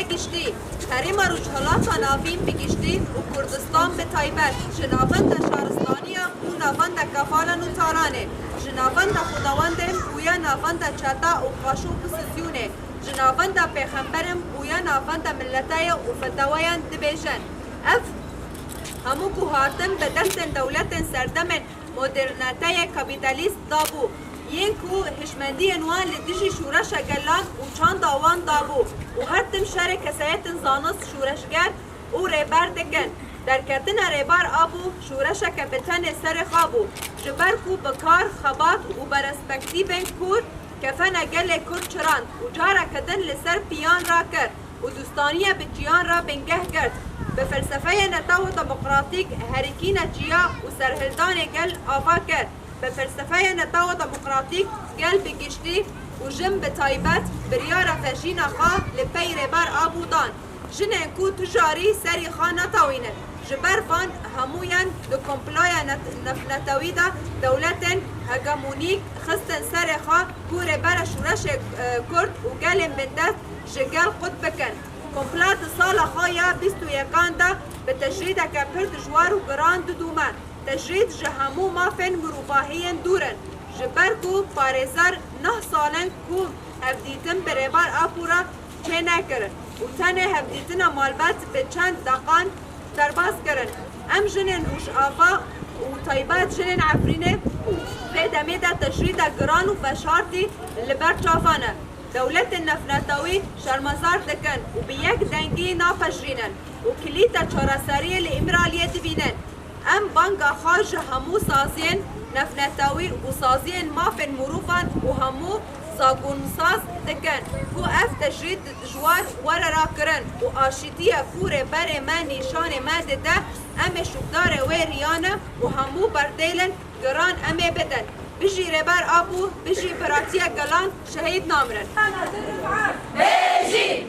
بگشتی هریما روجهلاتا ناوین بگشتی و کردستان به تایبت جناوند شهرستانیا و ناوند کفالن و تارانه جناوند خداوندم بویا ناوند چتا و قاشو بسزیونه جناوند پیغمبرم بویا ناوند ملتای و فتوایان دبیجن اف همو که هاتن به دست دولت سردمن مدرنتای کپیتالیست دابو این که هشمندی انوان لدیجی شورش گلان و چند آوان دابو و هر تم شر کسایت زانست شورشگر و ریبر دکن در کتن ریبر آبو شورش کپیتان سر خوابو جبر کو بکار خبات و برسپکتیبن کور کفن گل کور چراند و جارا کدن لسر پیان را کرد و دوستانی به جیان را بنگه کرد به فلسفه نتاو دموکراتیک هریکی نجیا و سرهلدان گل آوا کرد به فلسفه نتاو دموکراتیک گل بگشتی و جم به تایبت بریار فجین خواه لپی ریبر آبودان جنه کو تجاری سری خواه نتاوینه جبر فان همویان دو کمپلای نتاوی دا دولتن هگمونیک خستن سر خواه کو ریبر شورش کرد و گل بندست جگل خود بکن کمپلات سال خوایا 21 دا به تجرید که پر دجوار و گران دومن تجرید جهمو مافن مروفاهین دورن جبر کو پارزار 9 سالن کو هفدیتن بریبار آپورا چه نکرن و تنه هفدیتن مالبت به چند دقان درباز کرن ام جنن روش آفا و طایبات جنن عفرینه به دمه دا تجرید گران و فشارتی لبر چافانه دولت نفنتاوی شرمزار دکن و به یک دنگی ناپجرینن و کلیتا چارسری لامرالیه دبینن ام بانگا خارج همو سازین نفنتاوی و سازین مافن مروفان و همو ساگونساز دکن کو اف تجرید جوار ور را کرن و آشیتی کور بر ما نیشان ما ده ام شکدار و ریانه و همو بردیلن گران امه بدن بجی ربر آبو بجی براتیا گلان شهید نامرن بجی